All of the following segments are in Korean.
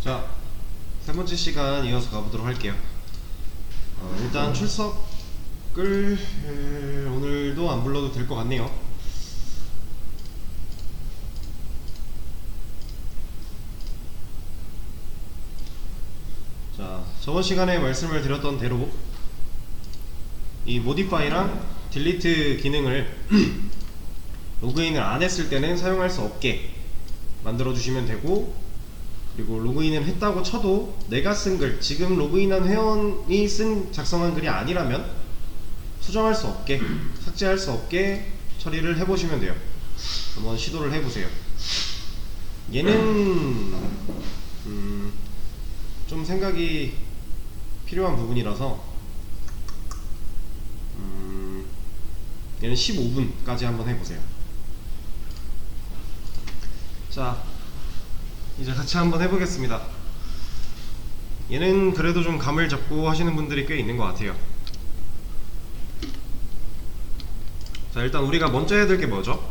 자, 세 번째 시간 이어서 가보도록 할게요. 일단 출석을 오늘도 안 불러도 될 것 같네요. 자, 저번 시간에 말씀을 드렸던 대로 이 모디파이랑 딜리트 기능을 로그인을 안 했을 때는 사용할 수 없게 만들어 주시면 되고, 그리고 로그인을 했다고 쳐도 내가 쓴 글, 지금 로그인한 회원이 작성한 글이 아니라면 수정할 수 없게, 삭제할 수 없게 처리를 해보시면 돼요. 한번 시도를 해보세요. 얘는 좀 생각이 필요한 부분이라서 얘는 15분까지 한번 해보세요. 자, 이제 같이 한번 해보겠습니다. 얘는 그래도 좀 감을 잡고 하시는 분들이 꽤 있는 것 같아요. 자, 일단 우리가 먼저 해야 될 게 뭐죠?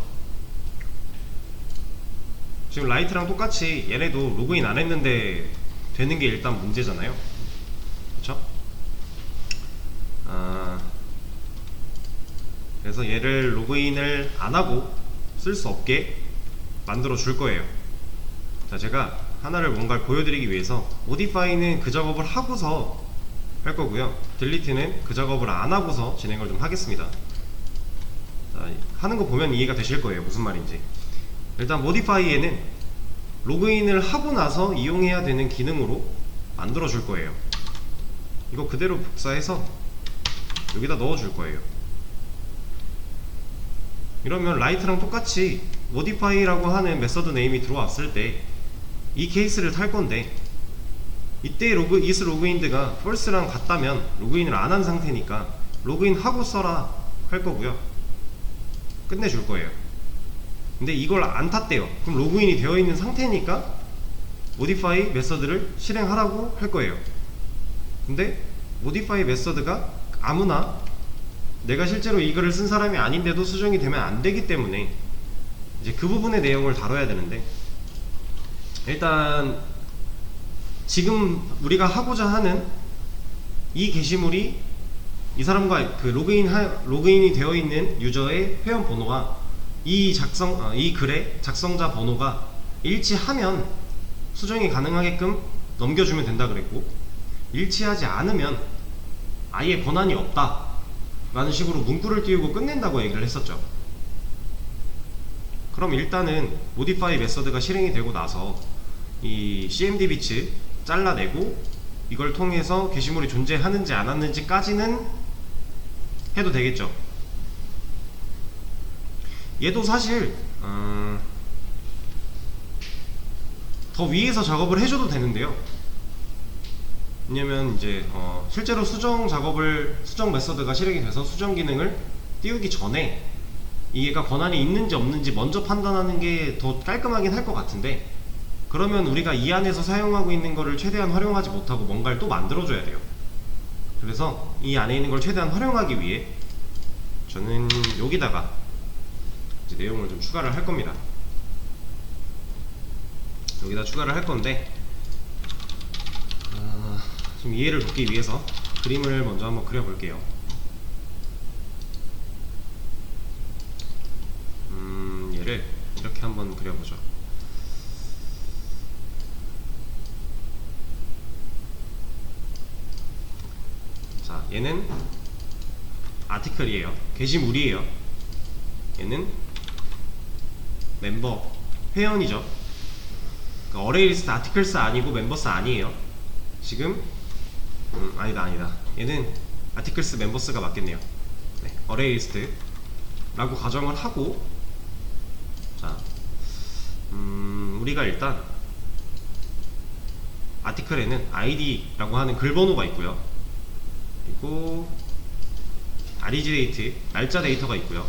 지금 라이트랑 똑같이 얘네도 로그인 안 했는데 되는 게 일단 문제잖아요. 그쵸? 그래서 얘를 로그인을 안 하고 쓸 수 없게 만들어 줄 거예요. 자, 제가 하나를 뭔가를 보여드리기 위해서 모디파이는 그 작업을 하고서 할 거고요, 딜리트는 그 작업을 안 하고서 진행을 좀 하겠습니다. 자, 하는 거 보면 이해가 되실 거예요, 무슨 말인지. 일단 모디파이에는 로그인을 하고 나서 이용해야 되는 기능으로 만들어 줄 거예요. 이거 그대로 복사해서 여기다 넣어 줄 거예요. 이러면 라이트랑 똑같이 모디파이라고 하는 메서드 네임이 들어왔을 때 이 케이스를 탈 건데, 이때 is 로그인드가 false랑 같다면 로그인을 안 한 상태니까 로그인 하고 써라 할 거고요, 끝내줄 거예요. 근데 이걸 안 탔대요. 그럼 로그인이 되어 있는 상태니까 modify 메서드를 실행하라고 할 거예요. 근데 modify 메서드가 아무나, 내가 실제로 이 글을 쓴 사람이 아닌데도 수정이 되면 안 되기 때문에 이제 그 부분의 내용을 다뤄야 되는데, 일단 지금 우리가 하고자 하는 이 게시물이 이 사람과 그 로그인이 되어 있는 유저의 회원 번호와 이 글의 작성자 번호가 일치하면 수정이 가능하게끔 넘겨주면 된다 그랬고, 일치하지 않으면 아예 권한이 없다 라는 식으로 문구를 띄우고 끝낸다고 얘기를 했었죠. 그럼 일단은 modify 메서드가 실행이 되고 나서 이 cmd 비츠 잘라내고 이걸 통해서 게시물이 존재하는지 안 하는지까지는 해도 되겠죠. 얘도 사실 더 위에서 작업을 해줘도 되는데요. 왜냐면 이제 실제로 수정 메서드가 실행이 돼서 수정 기능을 띄우기 전에 얘가 권한이 있는지 없는지 먼저 판단하는 게 더 깔끔하긴 할 것 같은데, 그러면 우리가 이 안에서 사용하고 있는 거를 최대한 활용하지 못하고 뭔가를 또 만들어줘야 돼요. 그래서 이 안에 있는 걸 최대한 활용하기 위해 저는 여기다가 이제 내용을 좀 추가를 할 겁니다. 여기다 추가를 할 건데, 좀 이해를 돕기 위해서 그림을 먼저 한번 그려볼게요. 얘를 이렇게 한번 그려보죠. 자, 얘는 아티클이에요. 게시물이에요. 얘는 멤버, 회원이죠. 그러니까 어레이 리스트 아티클스 아니고 멤버스 아니에요. 지금 아니다. 얘는 아티클스 멤버스가 맞겠네요. 네, 어레이 리스트 라고 가정을 하고, 자, 우리가 일단 아티클에는 id라고 하는 글 번호가 있고요, 그리고 reg 데이트, 날짜 데이터가 있고요,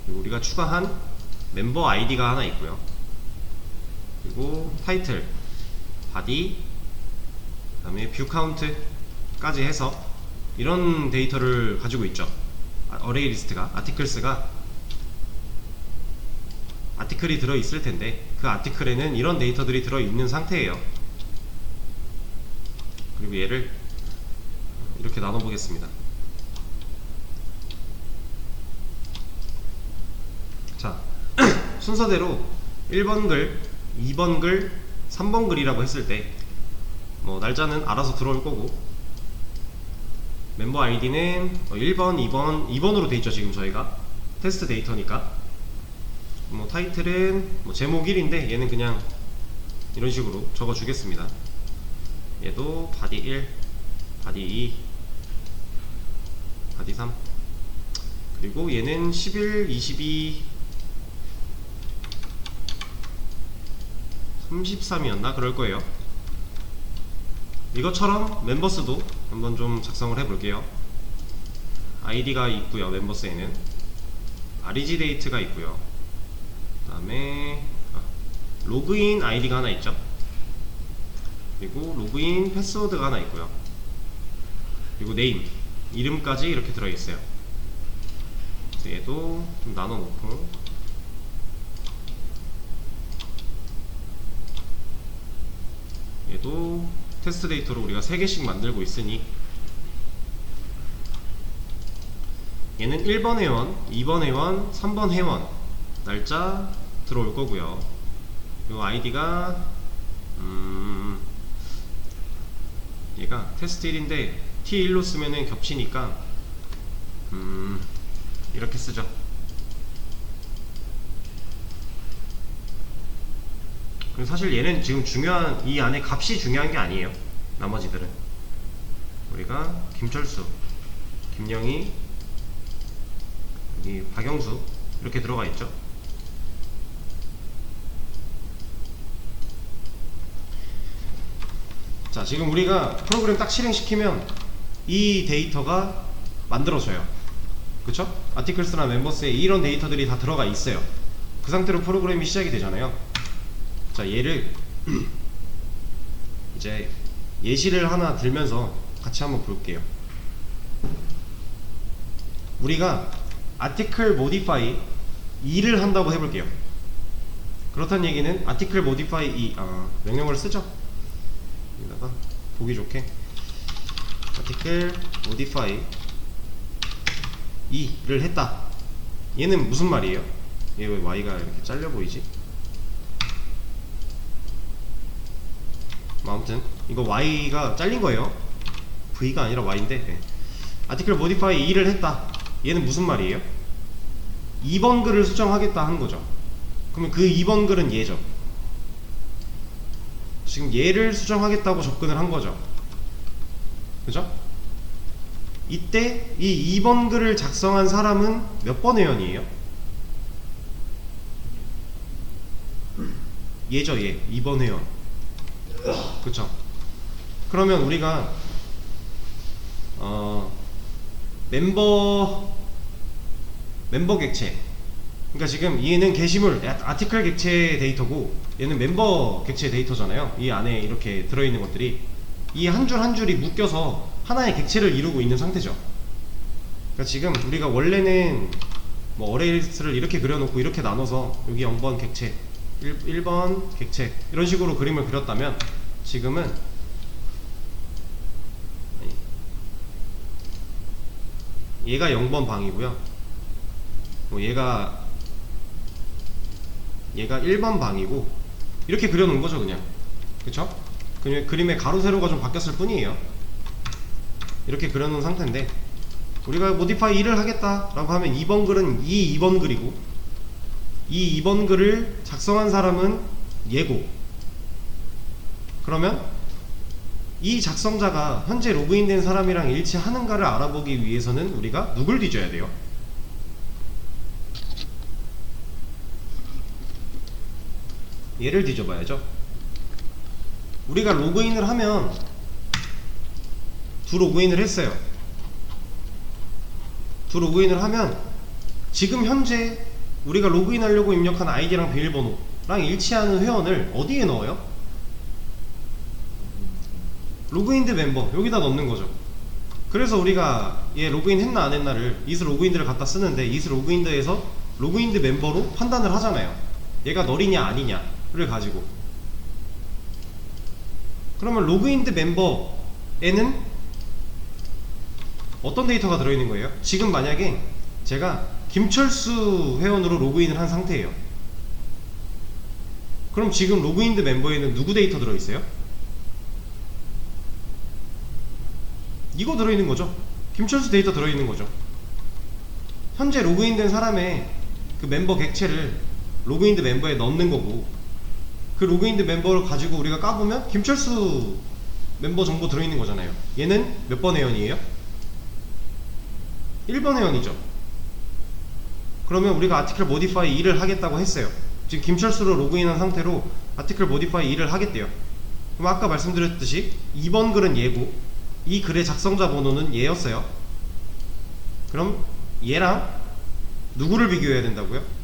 그리고 우리가 추가한 멤버 id가 하나 있고요, 그리고 타이틀, 바디, 그 다음에 뷰 카운트까지 해서 이런 데이터를 가지고 있죠. 어레이 리스트가, 아티클스가 아티클이 들어있을 텐데, 그 아티클에는 이런 데이터들이 들어있는 상태예요. 그리고 얘를 이렇게 나눠 보겠습니다. 자, 순서대로 1번 글, 2번 글, 3번 글이라고 했을 때 뭐 날짜는 알아서 들어올 거고, 멤버 아이디는 1번, 2번으로 돼 있죠. 지금 저희가 테스트 데이터니까. 뭐 타이틀은 뭐 제목 1인데 얘는 그냥 이런 식으로 적어 주겠습니다. 얘도 바디 1, 바디 2, 바디 3, 그리고 얘는 11, 22, 33이었나? 그럴 거예요. 이것처럼 멤버스도 한번 좀 작성을 해볼게요. 아이디가 있고요. 멤버스에는 REG 데이트가 있고요. 그 다음에 로그인 아이디가 하나 있죠. 그리고 로그인 패스워드가 하나 있고요. 그리고 네임, 이름까지 이렇게 들어있어요. 얘도 좀 나눠놓고, 얘도 테스트 데이터로 우리가 3개씩 만들고 있으니 얘는 1번 회원, 2번 회원, 3번 회원 날짜 들어올 거고요. 이 아이디가 얘가 테스트 1인데 T1로 쓰면은 겹치니까 이렇게 쓰죠. 사실 얘는 지금 중요한, 이 안에 값이 중요한 게 아니에요. 나머지들은 우리가 김철수, 김영희, 여기 박영수 이렇게 들어가 있죠. 자, 지금 우리가 프로그램 딱 실행시키면 이 데이터가 만들어져요. 그쵸? 아티클스나 멤버스에 이런 데이터들이 다 들어가 있어요. 그 상태로 프로그램이 시작이 되잖아요. 자, 얘를 이제 예시를 하나 들면서 같이 한번 볼게요. 우리가 article modify 2를 한다고 해볼게요. 그렇다는 얘기는 article modify 2 명령어를 쓰죠. 여기다가 보기 좋게 article modify 2를 했다. 얘는 무슨 말이에요? 얘 왜 y가 이렇게 잘려 보이지? 아무튼 이거 y가 잘린 거예요. v가 아니라 y인데, 네. article modify 2를 했다. 얘는 무슨 말이에요? 2번 글을 수정하겠다 하는 거죠. 그러면 그 2번 글은 얘죠. 지금 얘를 수정하겠다고 접근을 한 거죠. 그죠? 이때 이 2번 글을 작성한 사람은 몇 번 회원이에요? 얘죠, 얘. 2번 회원. 그쵸? 그러면 우리가 멤버 객체, 그러니까 지금 얘는 게시물 아티클 객체 데이터고 얘는 멤버 객체 데이터잖아요. 이 안에 이렇게 들어있는 것들이 이 한 줄 한 줄이 묶여서 하나의 객체를 이루고 있는 상태죠. 그러니까 지금 우리가 원래는 뭐 어레이스를 이렇게 그려놓고 이렇게 나눠서 여기 0번 객체, 1번 객체 이런 식으로 그림을 그렸다면 지금은 얘가 0번 방이고요. 뭐 얘가 1번 방이고 이렇게 그려놓은 거죠, 그냥. 그쵸? 그냥 그림의 가로 세로가 좀 바뀌었을 뿐이에요. 이렇게 그려놓은 상태인데 우리가 modify 2를 하겠다 라고 하면 2번 글은 이 2번 글이고 이 2번 글을 작성한 사람은 얘고, 그러면 이 작성자가 현재 로그인된 사람이랑 일치하는가를 알아보기 위해서는 우리가 누굴 뒤져야 돼요? 얘를 뒤져봐야죠. 우리가 로그인을 하면 두 로그인을 했어요. 두 로그인을 하면 지금 현재 우리가 로그인하려고 입력한 아이디랑 비밀번호랑 일치하는 회원을 어디에 넣어요? 로그인드 멤버 여기다 넣는 거죠. 그래서 우리가 얘 로그인 했나 안 했나를 is 로그인드를 갖다 쓰는데 is 로그인드에서 로그인드 멤버로 판단을 하잖아요. 얘가 널이냐 아니냐. 가지고. 그러면 로그인드 멤버에는 어떤 데이터가 들어있는 거예요? 지금 만약에 제가 김철수 회원으로 로그인을 한 상태예요. 그럼 지금 로그인드 멤버에는 누구 데이터 들어있어요? 이거 들어있는 거죠. 김철수 데이터 들어있는 거죠. 현재 로그인된 사람의 그 멤버 객체를 로그인드 멤버에 넣는 거고, 그 로그인드 멤버를 가지고 우리가 까보면 김철수 멤버 정보 들어있는 거잖아요. 얘는 몇 번 회원이에요? 1번 회원이죠. 그러면 우리가 아티클 모디파이 2를 하겠다고 했어요. 지금 김철수로 로그인한 상태로 아티클 모디파이 2를 하겠대요. 그럼 아까 말씀드렸듯이 2번 글은 얘고 이 글의 작성자 번호는 얘였어요. 그럼 얘랑 누구를 비교해야 된다고요?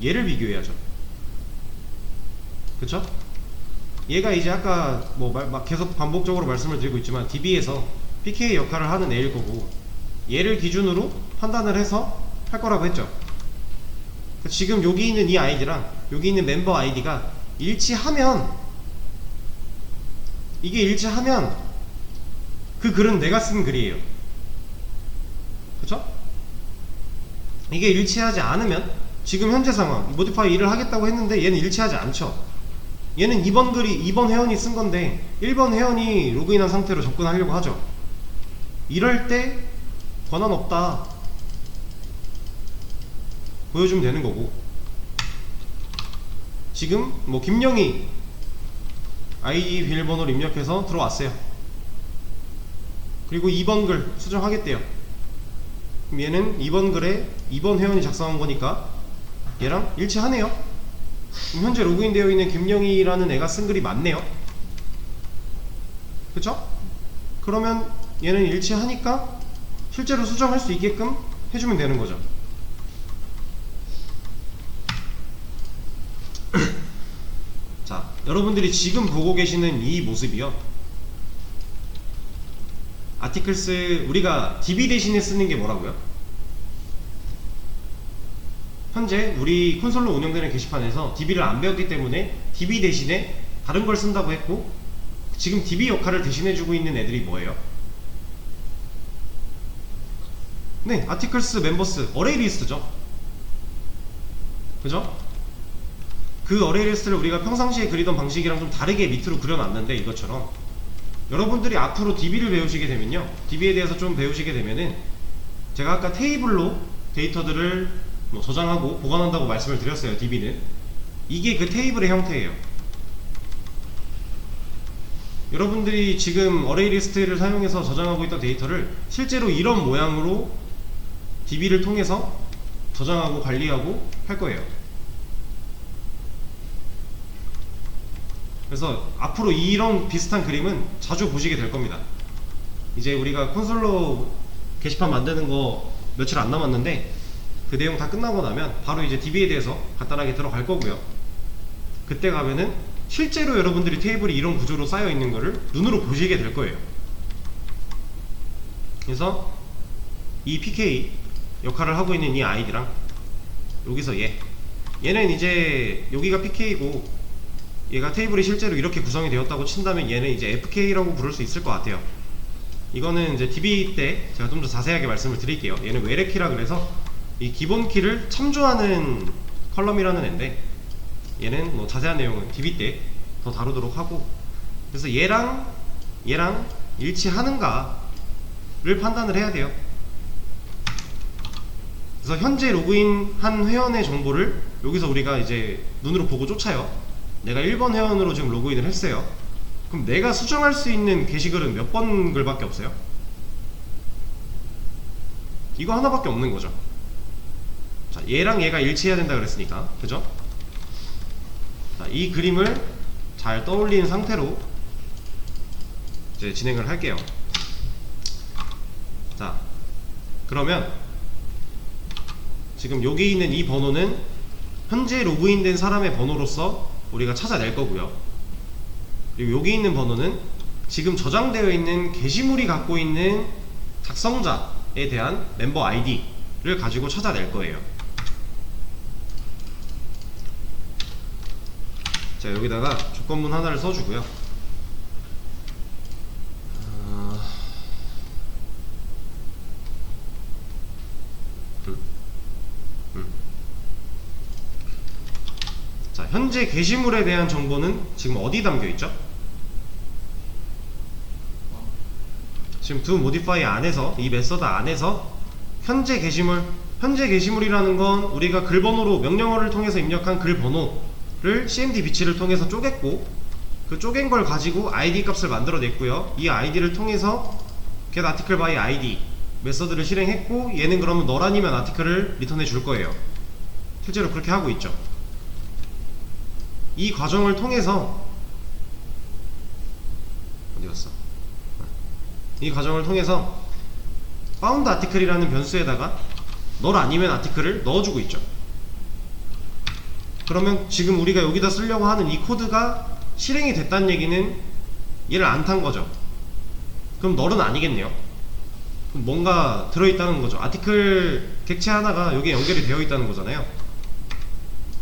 얘를 비교해야죠. 그쵸? 얘가 이제 아까 막 계속 반복적으로 말씀을 드리고 있지만 DB에서 PK 역할을 하는 애일 거고, 얘를 기준으로 판단을 해서 할 거라고 했죠. 지금 여기 있는 이 아이디랑 여기 있는 멤버 아이디가 일치하면, 이게 일치하면 그 글은 내가 쓴 글이에요. 그쵸? 이게 일치하지 않으면, 지금 현재 상황 모디파이 2를 하겠다고 했는데 얘는 일치하지 않죠. 얘는 2번 글이 2번 회원이 쓴 건데 1번 회원이 로그인한 상태로 접근하려고 하죠. 이럴 때 권한 없다 보여주면 되는 거고, 지금 김영희 아이디 비밀번호를 입력해서 들어왔어요. 그리고 2번 글 수정하겠대요. 그럼 얘는 2번 글에 2번 회원이 작성한 거니까 얘랑 일치하네요. 그럼 현재 로그인 되어 있는 김영희라는 애가 쓴 글이 맞네요. 그쵸? 그러면 얘는 일치하니까 실제로 수정할 수 있게끔 해주면 되는 거죠. 자, 여러분들이 지금 보고 계시는 이 모습이요, 아티클스 우리가 DB 대신에 쓰는 게 뭐라고요? 현재 우리 콘솔로 운영되는 게시판에서 DB를 안 배웠기 때문에 DB 대신에 다른 걸 쓴다고 했고, 지금 DB 역할을 대신해주고 있는 애들이 뭐예요? 네, 아티클스 멤버스 어레이 리스트죠. 그죠? 그 어레이 리스트를 우리가 평상시에 그리던 방식이랑 좀 다르게 밑으로 그려놨는데, 이것처럼 여러분들이 앞으로 DB를 배우시게 되면요, DB에 대해서 좀 배우시게 되면은, 제가 아까 테이블로 데이터들을 저장하고 보관한다고 말씀을 드렸어요. DB는 이게 그 테이블의 형태예요. 여러분들이 지금 어레이 리스트를 사용해서 저장하고 있던 데이터를 실제로 이런 모양으로 DB를 통해서 저장하고 관리하고 할 거예요. 그래서 앞으로 이런 비슷한 그림은 자주 보시게 될 겁니다. 이제 우리가 콘솔로 게시판 만드는 거 며칠 안 남았는데, 그 내용 다 끝나고 나면 바로 이제 DB에 대해서 간단하게 들어갈 거고요. 그때 가면은 실제로 여러분들이 테이블이 이런 구조로 쌓여 있는 거를 눈으로 보시게 될 거예요. 그래서 이 PK 역할을 하고 있는 이 아이디랑 여기서 얘는 이제 여기가 PK고, 얘가 테이블이 실제로 이렇게 구성이 되었다고 친다면 얘는 이제 FK라고 부를 수 있을 것 같아요. 이거는 이제 DB 때 제가 좀 더 자세하게 말씀을 드릴게요. 얘는 외래키라 그래서 이 기본 키를 참조하는 컬럼이라는 애인데, 얘는 자세한 내용은 DB 때 더 다루도록 하고, 그래서 얘랑 일치하는가를 판단을 해야 돼요. 그래서 현재 로그인 한 회원의 정보를 여기서 우리가 이제 눈으로 보고 쫓아요. 내가 1번 회원으로 지금 로그인을 했어요. 그럼 내가 수정할 수 있는 게시글은 몇 번 글밖에 없어요? 이거 하나밖에 없는 거죠. 자, 얘랑 얘가 일치해야 된다 그랬으니까, 그죠? 자, 이 그림을 잘 떠올린 상태로 이제 진행을 할게요. 자, 그러면 지금 여기 있는 이 번호는 현재 로그인된 사람의 번호로서 우리가 찾아낼 거고요. 그리고 여기 있는 번호는 지금 저장되어 있는 게시물이 갖고 있는 작성자에 대한 멤버 아이디를 가지고 찾아낼 거예요. 자, 여기다가 조건문 하나를 써주고요. 자, 현재 게시물에 대한 정보는 지금 어디 담겨있죠? 지금 do modify 안에서, 이 메서드 안에서 현재 게시물이라는 건 우리가 글번호로 명령어를 통해서 입력한 글번호를 cmd 비치를 통해서 쪼갰고, 그 쪼갠 걸 가지고 id 값을 만들어냈고요. 이 id를 통해서 get article by id 메서드를 실행했고, 얘는 그러면 널 아니면 아티클을 리턴해 줄 거예요. 실제로 그렇게 하고 있죠. 이 과정을 통해서 어디 갔어? 이 과정을 통해서 found article이라는 변수에다가 널 아니면 아티클을 넣어주고 있죠. 그러면 지금 우리가 여기다 쓰려고 하는 이 코드가 실행이 됐다는 얘기는 얘를 안 탄 거죠. 그럼 널은 아니겠네요. 그럼 뭔가 들어있다는 거죠. 아티클 객체 하나가 여기에 연결이 되어 있다는 거잖아요.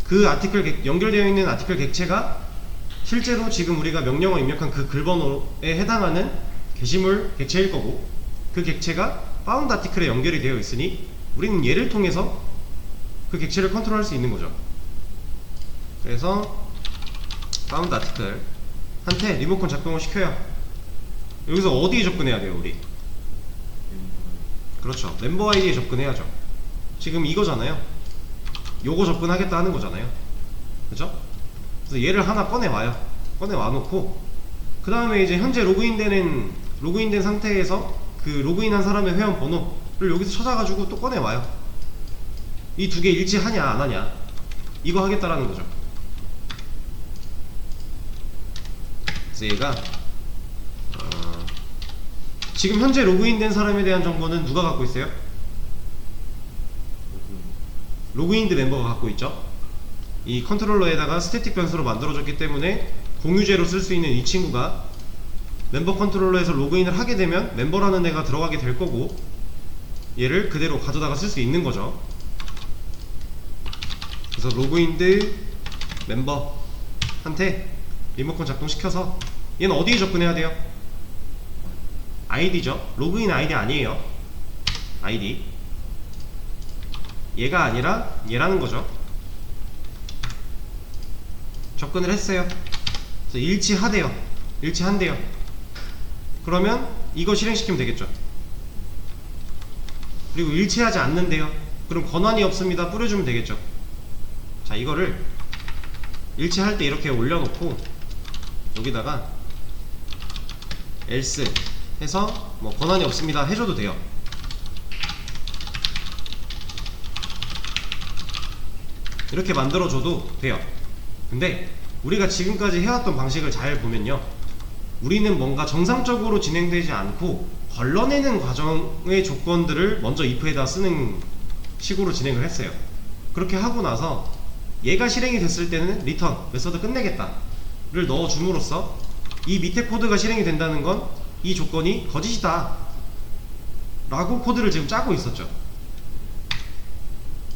그 연결되어 있는 아티클 객체가 실제로 지금 우리가 명령어 입력한 그 글번호에 해당하는 게시물 객체일 거고, 그 객체가 found article에 연결이 되어 있으니 우리는 얘를 통해서 그 객체를 컨트롤할 수 있는 거죠. 그래서 found article 한테 리모컨 작동을 시켜요. 여기서 어디에 접근해야 돼요, 우리? 그렇죠, 멤버 아이디에 접근해야죠. 지금 이거잖아요. 요거 접근하겠다 하는 거잖아요. 그죠? 그래서 얘를 하나 꺼내와요. 꺼내와 놓고, 그 다음에 이제 현재 로그인된 상태에서 그 로그인한 사람의 회원 번호를 여기서 찾아가지고 또 꺼내와요. 이 두 개 일치하냐 안 하냐, 이거 하겠다라는 거죠. 그래서 얘가 지금 현재 로그인된 사람에 대한 정보는 누가 갖고 있어요? 로그인드 멤버가 갖고 있죠. 이 컨트롤러에다가 스태틱 변수로 만들어졌기 때문에 공유제로 쓸 수 있는 이 친구가 멤버 컨트롤러에서 로그인을 하게 되면 멤버라는 애가 들어가게 될 거고, 얘를 그대로 가져다가 쓸 수 있는 거죠. 그래서 로그인드 멤버한테 리모컨 작동시켜서 얘는 어디에 접근해야 돼요? 아이디죠. 로그인 아이디 아니에요. 아이디. 얘가 아니라 얘라는 거죠. 접근을 했어요. 그래서 일치한대요. 그러면 이거 실행시키면 되겠죠. 그리고 일치하지 않는데요. 그럼 권한이 없습니다 뿌려주면 되겠죠. 자, 이거를 일치할 때 이렇게 올려놓고 여기다가 else 해서 뭐 권한이 없습니다 해줘도 돼요. 이렇게 만들어줘도 돼요. 근데 우리가 지금까지 해왔던 방식을 잘 보면요, 우리는 뭔가 정상적으로 진행되지 않고 걸러내는 과정의 조건들을 먼저 if에다 쓰는 식으로 진행을 했어요. 그렇게 하고 나서 얘가 실행이 됐을 때는 return 메서드 끝내겠다를 넣어줌으로써 이 밑에 코드가 실행이 된다는 건 이 조건이 거짓이다 라고 코드를 지금 짜고 있었죠.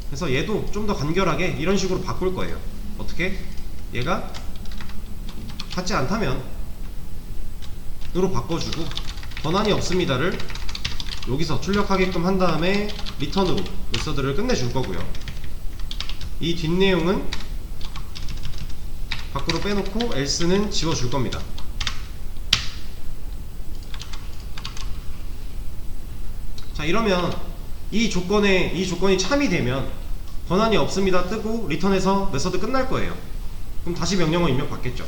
그래서 얘도 좀 더 간결하게 이런 식으로 바꿀 거예요. 어떻게? 얘가 같지 않다면 으로 바꿔주고, 권한이 없습니다를 여기서 출력하게끔 한 다음에 리턴으로 메서드를 끝내줄 거고요. 이 뒷내용은 밖으로 빼놓고 else는 지워줄 겁니다. 자, 이러면 이 조건이 참이 되면 권한이 없습니다 뜨고 리턴해서 메서드 끝날 거예요. 그럼 다시 명령어 입력 받겠죠.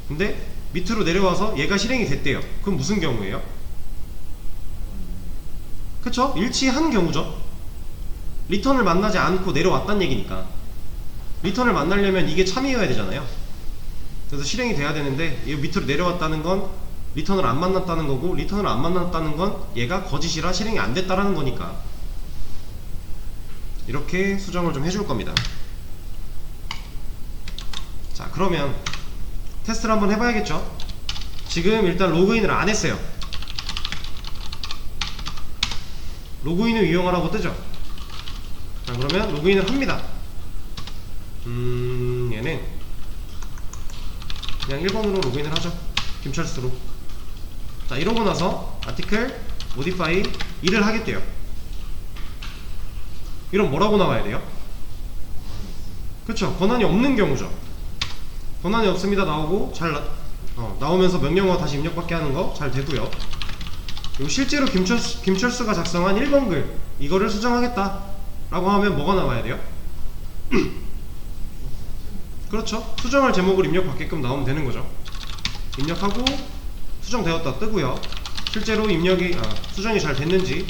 근데 밑으로 내려와서 얘가 실행이 됐대요. 그럼 무슨 경우예요? 그쵸? 일치한 경우죠. 리턴을 만나지 않고 내려왔단 얘기니까. 리턴을 만나려면 이게 참이어야 되잖아요. 그래서 실행이 돼야 되는데 얘 밑으로 내려왔다는 건 리턴을 안 만났다는 거고, 리턴을 안 만났다는 건 얘가 거짓이라 실행이 안 됐다라는 거니까 이렇게 수정을 좀 해줄 겁니다. 자, 그러면 테스트를 한번 해봐야겠죠. 지금 일단 로그인을 안 했어요. 로그인을 이용하라고 뜨죠. 자, 그러면 로그인을 합니다. 얘는 그냥 1번으로 로그인을 하죠. 김철수로. 자, 이러고 나서 아티클 모디파이 2를 하겠대요. 이럼 뭐라고 나와야 돼요? 그쵸, 권한이 없는 경우죠. 권한이 없습니다 나오고 나오면서 명령어 다시 입력받게 하는 거 잘 되고요. 그리고 실제로 김철수가 작성한 1번 글 이거를 수정하겠다 라고 하면 뭐가 나와야 돼요? 그렇죠, 수정할 제목을 입력받게끔 나오면 되는 거죠. 입력하고 수정되었다 뜨고요. 실제로 수정이 잘 됐는지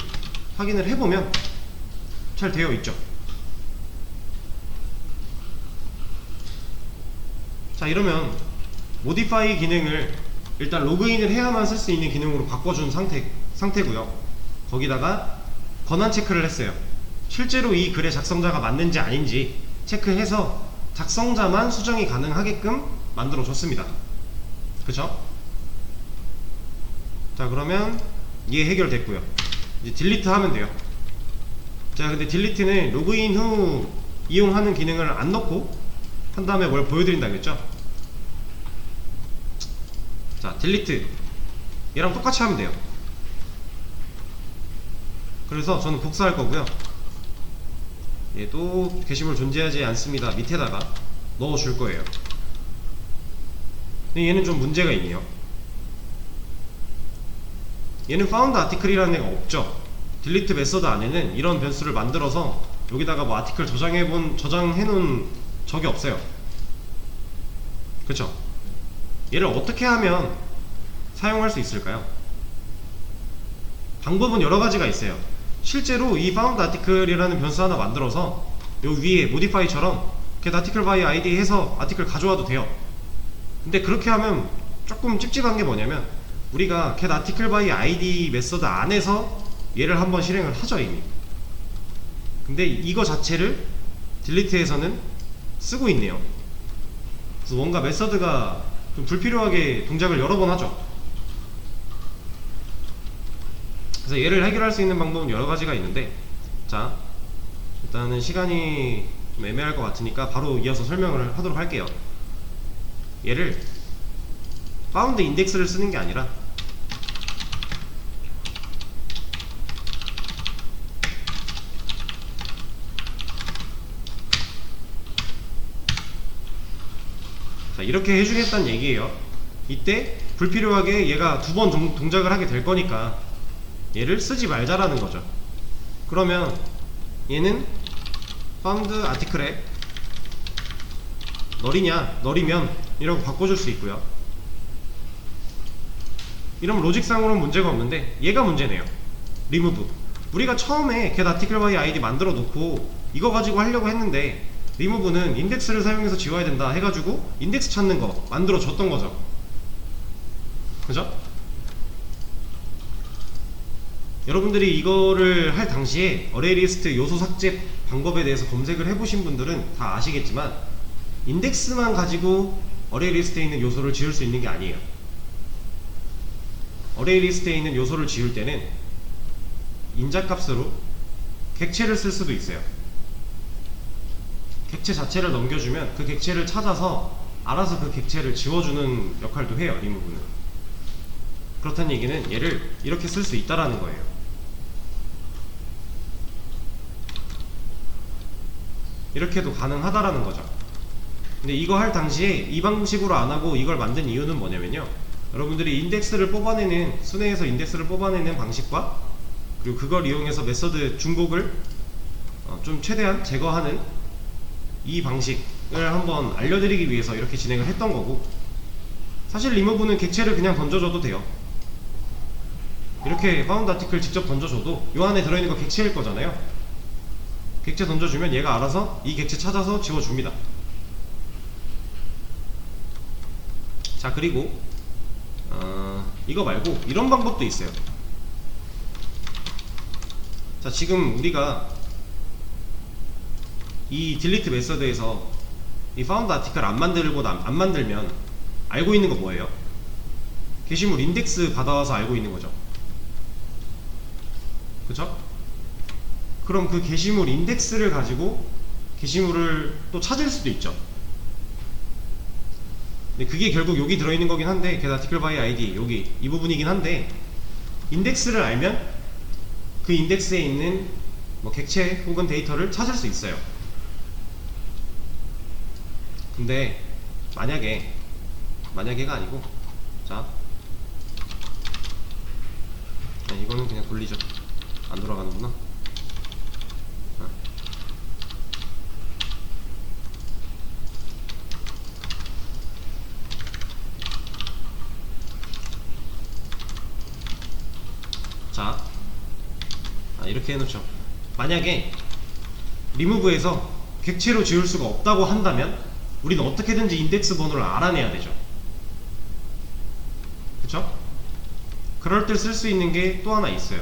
확인을 해보면 잘 되어 있죠. 자, 이러면 모디파이 기능을 일단 로그인을 해야만 쓸 수 있는 기능으로 바꿔준 상태고요. 거기다가 권한 체크를 했어요. 실제로 이 글의 작성자가 맞는지 아닌지 체크해서 작성자만 수정이 가능하게끔 만들어 줬습니다. 그쵸? 자, 그러면 이게 해결됐고요. 이제 딜리트 하면 돼요. 자, 근데 딜리트는 로그인 후 이용하는 기능을 안 넣고 한 다음에 뭘 보여드린다 그랬죠? 자, 딜리트 얘랑 똑같이 하면 돼요. 그래서 저는 복사할 거고요. 얘도 게시물 존재하지 않습니다 밑에다가 넣어줄 거예요. 근데 얘는 좀 문제가 있네요. 얘는 found article이라는 애가 없죠. 딜리트 메서드 안에는 이런 변수를 만들어서 여기다가 뭐 아티클 저장해놓은 적이 없어요. 그쵸? 얘를 어떻게 하면 사용할 수 있을까요? 방법은 여러 가지가 있어요. 실제로 이 found article이라는 변수 하나 만들어서 요 위에 modify처럼 get article by id 해서 아티클 가져와도 돼요. 근데 그렇게 하면 조금 찝찝한 게 뭐냐면 우리가 get article by id 메서드 안에서 얘를 한번 실행을 하죠 이미. 근데 이거 자체를 딜리트에서는 쓰고 있네요. 그래서 뭔가 메서드가 좀 불필요하게 동작을 여러 번 하죠. 그래서 얘를 해결할 수 있는 방법은 여러 가지가 있는데, 자, 일단은 시간이 좀 애매할 것 같으니까 바로 이어서 설명을 하도록 할게요. 얘를 found index를 쓰는 게 아니라 자, 이렇게 해주겠다는 얘기예요. 이때 불필요하게 얘가 두 번 동작을 하게 될 거니까 얘를 쓰지 말자라는 거죠. 그러면 얘는 found article에 널이면 이라고 바꿔줄 수 있고요. 이러면 로직상으로는 문제가 없는데 얘가 문제네요. remove. 우리가 처음에 get article by id 만들어 놓고 이거 가지고 하려고 했는데 remove는 인덱스를 사용해서 지워야 된다 해가지고 인덱스 찾는 거 만들어 줬던 거죠. 그죠? 여러분들이 이거를 할 당시에 어레이리스트 요소 삭제 방법에 대해서 검색을 해보신 분들은 다 아시겠지만 인덱스만 가지고 어레이리스트에 있는 요소를 지울 수 있는 게 아니에요. 어레이리스트에 있는 요소를 지울 때는 인자값으로 객체를 쓸 수도 있어요. 객체 자체를 넘겨주면 그 객체를 찾아서 알아서 그 객체를 지워주는 역할도 해요. 리무브는. 그렇다는 얘기는 얘를 이렇게 쓸 수 있다라는 거예요. 이렇게도 가능하다라는 거죠. 근데 이거 할 당시에 이 방식으로 안 하고 이걸 만든 이유는 뭐냐면요, 여러분들이 인덱스를 뽑아내는, 순회에서 인덱스를 뽑아내는 방식과 그리고 그걸 이용해서 메서드 중복을 좀 최대한 제거하는 이 방식을 한번 알려드리기 위해서 이렇게 진행을 했던 거고, 사실 리무브는 객체를 그냥 던져줘도 돼요. 이렇게 found article 직접 던져줘도 요 안에 들어있는 거 객체일 거잖아요. 객체 던져주면 얘가 알아서 이 객체 찾아서 지워줍니다. 자, 그리고 이거 말고 이런 방법도 있어요. 자, 지금 우리가 이 delete 메서드에서 이 found article 안 만들면 알고 있는 거 뭐예요? 게시물 인덱스 받아와서 알고 있는 거죠. 그쵸? 그럼 그 게시물 인덱스를 가지고 게시물을 또 찾을 수도 있죠. 근데 그게 결국 여기 들어있는 거긴 한데, get article by id 여기 이 부분이긴 한데, 인덱스를 알면 그 인덱스에 있는 뭐 객체 혹은 데이터를 찾을 수 있어요. 근데 만약에가 아니고, 자, 이거는 그냥 돌리죠. 안 돌아가는구나. 자, 이렇게 해놓죠. 만약에 리무브에서 객체로 지울 수가 없다고 한다면 우리는 어떻게든지 인덱스 번호를 알아내야 되죠. 그쵸? 그럴 때 쓸 수 있는 게 또 하나 있어요.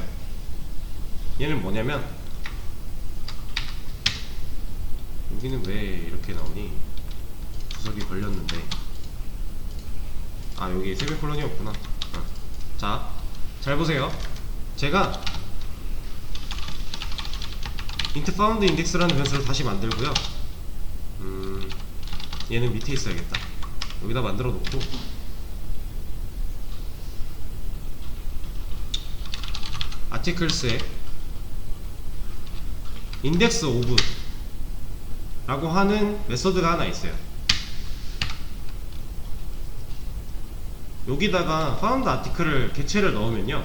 얘는 뭐냐면, 여기는 왜 이렇게 나오니? 구석이 걸렸는데, 여기 세미콜론이 없구나. 자, 잘 보세요. 제가 int found index라는 변수를 다시 만들고요. 얘는 밑에 있어야겠다. 여기다 만들어 놓고, articles에 index of 라고 하는 메서드가 하나 있어요. 여기다가 found article을 객체를 넣으면요,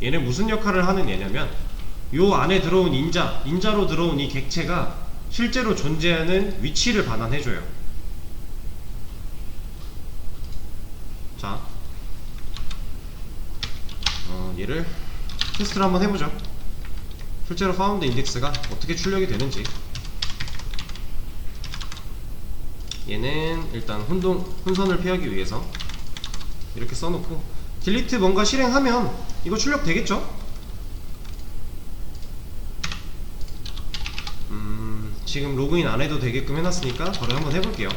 얘는 무슨 역할을 하는 얘냐면, 요 안에 들어온 인자로 들어온 이 객체가 실제로 존재하는 위치를 반환해줘요. 자, 얘를 테스트를 한번 해보죠. 실제로 found index가 어떻게 출력이 되는지. 얘는 일단 혼선을 피하기 위해서 이렇게 써놓고, delete 뭔가 실행하면 이거 출력 되겠죠? 지금 로그인 안 해도 되게끔 해놨으니까 바로 한번 해볼게요.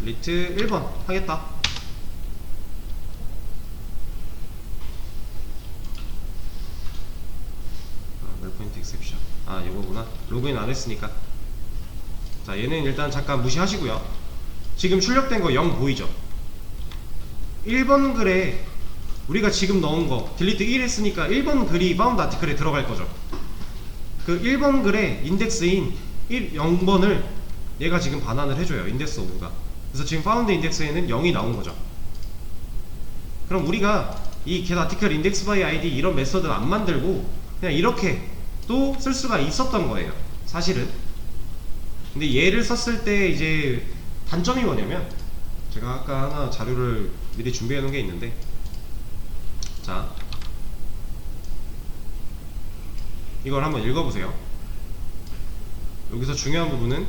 delete 1번 하겠다. 멜포인트 exception. 이거구나. 로그인 안 했으니까. 자, 얘는 일단 잠깐 무시하시고요. 지금 출력된 거 0 보이죠? 1번 글에 우리가 지금 넣은 거 delete 1 했으니까 1번 글이 found article에 들어갈 거죠. 그 1번 글의 인덱스인 0번을 얘가 지금 반환을 해줘요. 인덱스 of가. 그래서 지금 found index에는 0이 나온 거죠. 그럼 우리가 이 get article index by id 이런 메서드를 안 만들고 그냥 이렇게 또 쓸 수가 있었던 거예요, 사실은. 근데 얘를 썼을 때 이제 단점이 뭐냐면, 제가 아까 하나 자료를 미리 준비해 놓은 게 있는데, 자, 이걸 한번 읽어보세요. 여기서 중요한 부분은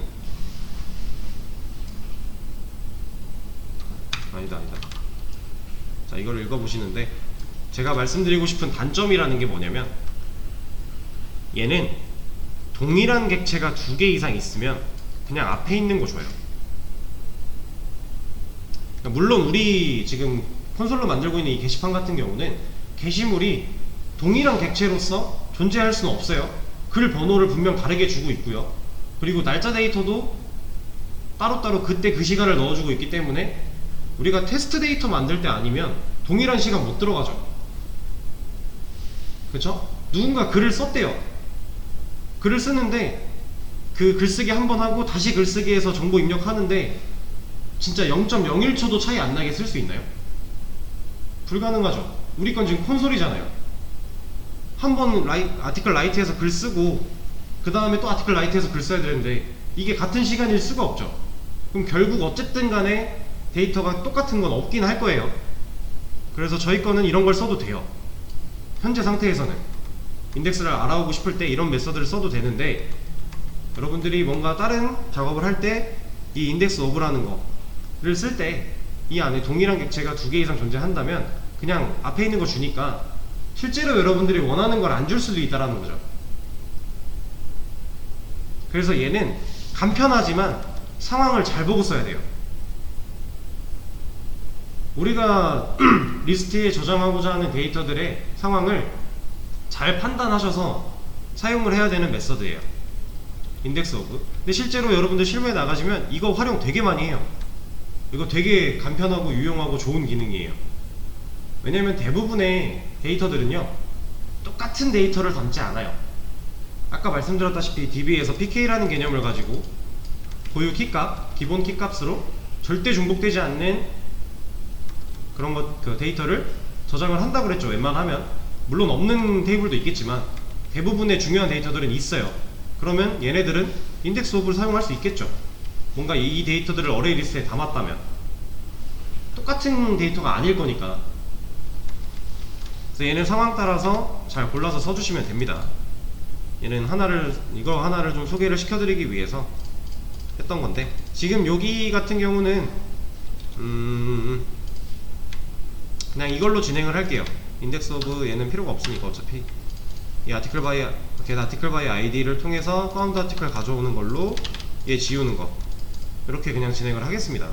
아니다. 자, 이걸 읽어보시는데, 제가 말씀드리고 싶은 단점이라는 게 뭐냐면, 얘는 동일한 객체가 2개 이상 있으면 그냥 앞에 있는 거 줘요. 그러니까 물론 우리 지금 콘솔로 만들고 있는 이 게시판 같은 경우는 게시물이 동일한 객체로서 존재할 수는 없어요. 글 번호를 분명 다르게 주고 있고요. 그리고 날짜 데이터도 따로따로 그때 그 시간을 넣어주고 있기 때문에 우리가 테스트 데이터 만들 때 아니면 동일한 시간 못 들어가죠. 그쵸? 누군가 글을 썼대요. 글을 쓰는데 그 글쓰기 한 번 하고 다시 글쓰기해서 정보 입력하는데 진짜 0.01초도 차이 안 나게 쓸 수 있나요? 불가능하죠. 우리 건 지금 콘솔이잖아요. 한 번 아티클 라이트에서 글 쓰고 그 다음에 또 아티클 라이트에서 글 써야 되는데 이게 같은 시간일 수가 없죠. 그럼 결국 어쨌든 간에 데이터가 똑같은 건 없긴 할 거예요. 그래서 저희 거는 이런 걸 써도 돼요. 현재 상태에서는 인덱스를 알아보고 싶을 때 이런 메서드를 써도 되는데, 여러분들이 뭔가 다른 작업을 할 때 이 인덱스 오브라는 거를 쓸 때 이 안에 동일한 객체가 2개 이상 존재한다면 그냥 앞에 있는 거 주니까 실제로 여러분들이 원하는 걸 안 줄 수도 있다라는 거죠. 그래서 얘는 간편하지만 상황을 잘 보고 써야 돼요. 우리가 리스트에 저장하고자 하는 데이터들의 상황을 잘 판단하셔서 사용을 해야 되는 메서드예요, 인덱스 오브. 근데 실제로 여러분들 실무에 나가시면 이거 활용 되게 많이 해요. 이거 되게 간편하고 유용하고 좋은 기능이에요. 왜냐면 대부분의 데이터들은요 똑같은 데이터를 담지 않아요. 아까 말씀드렸다시피 DB에서 PK라는 개념을 가지고 고유 키값, 기본 키값으로 절대 중복되지 않는 그런 그 데이터를 저장을 한다고 그랬죠. 웬만하면 물론 없는 테이블도 있겠지만 대부분의 중요한 데이터들은 있어요. 그러면 얘네들은 인덱스 오브를 사용할 수 있겠죠. 뭔가 이 데이터들을 어레이 리스트에 담았다면 똑같은 데이터가 아닐 거니까. 그래서 얘는 상황 따라서 잘 골라서 써주시면 됩니다. 얘는 이거 하나를 좀 소개를 시켜드리기 위해서 했던 건데, 지금 여기 같은 경우는 그냥 이걸로 진행을 할게요. 인덱스 오브 얘는 필요가 없으니까 어차피 이 아티클 바이 아이디를 통해서 파운드 아티클 가져오는 걸로 얘 지우는 거 이렇게 그냥 진행을 하겠습니다.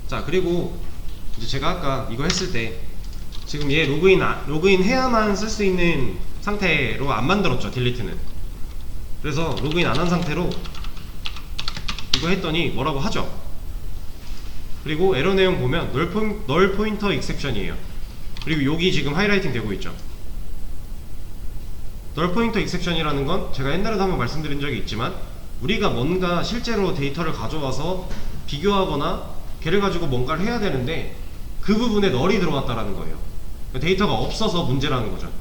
자, 그리고 이제 제가 아까 이거 했을 때 지금 얘 로그인 해야만 쓸 수 있는 상태로 안 만들었죠, 딜리트는. 그래서 로그인 안 한 상태로 이거 했더니 뭐라고 하죠. 그리고 에러 내용 보면 널 포인터 익셉션이에요. 그리고 여기 지금 하이라이팅 되고 있죠. 널 포인터 익셉션이라는 건 제가 옛날에도 한번 말씀드린 적이 있지만, 우리가 뭔가 실제로 데이터를 가져와서 비교하거나 걔를 가지고 뭔가를 해야 되는데 그 부분에 널이 들어왔다라는 거예요. 데이터가 없어서 문제라는 거죠.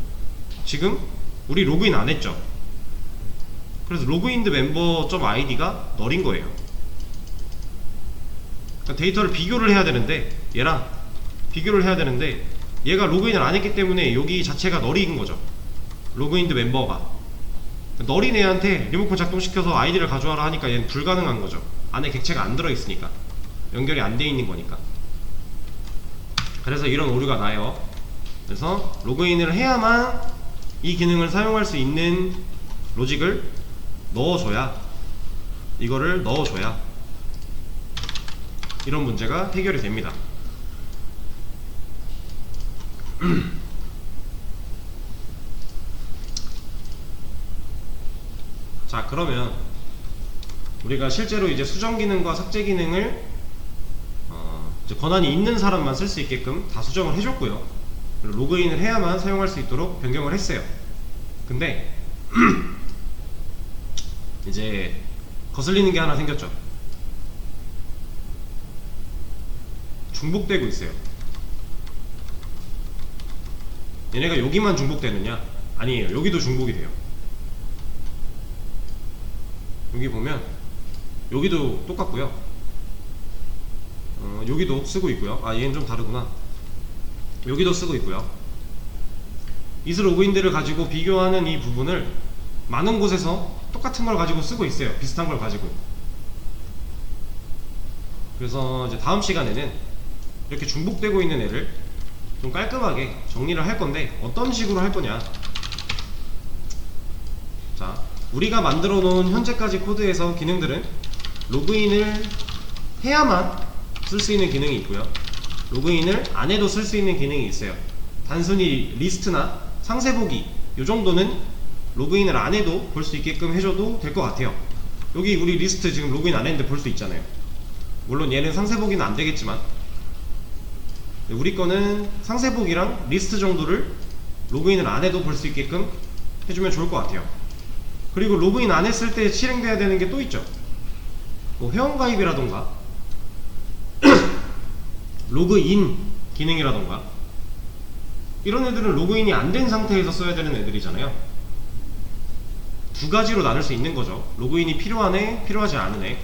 지금 우리 로그인 안 했죠. 그래서 로그인드 멤버.id가 널인 거예요. 그러니까 데이터를 비교를 해야 되는데, 얘랑 비교를 해야 되는데 얘가 로그인을 안 했기 때문에 여기 자체가 널인 거죠. 로그인드 멤버가 널인 애한테 리모컨 작동시켜서 아이디를 가져와라 하니까 얘는 불가능한 거죠. 안에 객체가 안 들어있으니까, 연결이 안 돼 있는 거니까. 그래서 이런 오류가 나요. 그래서 로그인을 해야만 이 기능을 사용할 수 있는 로직을 넣어줘야, 이거를 넣어줘야 이런 문제가 해결이 됩니다. 자, 그러면 우리가 실제로 이제 수정 기능과 삭제 기능을 이제 권한이 있는 사람만 쓸 수 있게끔 다 수정을 해줬고요. 로그인을 해야만 사용할 수 있도록 변경을 했어요. 근데 이제 거슬리는 게 하나 생겼죠. 중복되고 있어요. 얘네가 여기만 중복되느냐? 아니에요. 여기도 중복이 돼요. 여기 보면 여기도 똑같고요. 여기도 쓰고 있고요. 아, 얘는 좀 다르구나. 여기도 쓰고 있고요. 이스 로그인들을 가지고 비교하는 이 부분을 많은 곳에서 똑같은 걸 가지고 쓰고 있어요. 비슷한 걸 가지고. 그래서 이제 다음 시간에는 이렇게 중복되고 있는 애를 좀 깔끔하게 정리를 할 건데, 어떤 식으로 할 거냐. 자, 우리가 만들어 놓은 현재까지 코드에서 기능들은 로그인을 해야만 쓸 수 있는 기능이 있고요. 로그인을 안 해도 쓸 수 있는 기능이 있어요. 단순히 리스트나 상세 보기 요 정도는 로그인을 안 해도 볼 수 있게끔 해줘도 될 것 같아요. 여기 우리 리스트 지금 로그인 안 했는데 볼 수 있잖아요. 물론 얘는 상세 보기는 안 되겠지만 우리 거는 상세 보기랑 리스트 정도를 로그인을 안 해도 볼 수 있게끔 해주면 좋을 것 같아요. 그리고 로그인 안 했을 때 실행돼야 되는 게 또 있죠. 뭐 회원가입이라던가 로그인 기능이라던가, 이런 애들은 로그인이 안 된 상태에서 써야 되는 애들이잖아요. 두 가지로 나눌 수 있는 거죠. 로그인이 필요한 애, 필요하지 않은 애.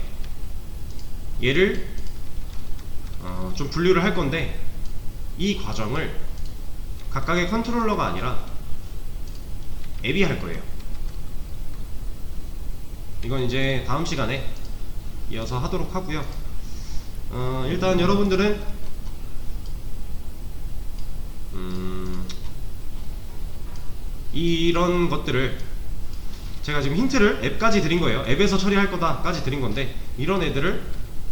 얘를 좀 분류를 할 건데, 이 과정을 각각의 컨트롤러가 아니라 앱이 할 거예요. 이건 이제 다음 시간에 이어서 하도록 하고요. 일단 여러분들은 이런 것들을 제가 지금 힌트를 앱까지 드린 거예요. 앱에서 처리할 거다 까지 드린 건데, 이런 애들을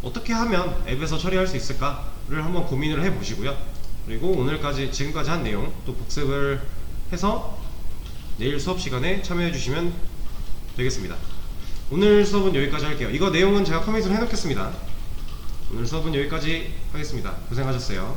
어떻게 하면 앱에서 처리할 수 있을까를 한번 고민을 해 보시고요. 그리고 지금까지 한 내용 또 복습을 해서 내일 수업 시간에 참여해 주시면 되겠습니다. 오늘 수업은 여기까지 할게요. 이거 내용은 제가 커밋을 해놓겠습니다. 오늘 수업은 여기까지 하겠습니다. 고생하셨어요.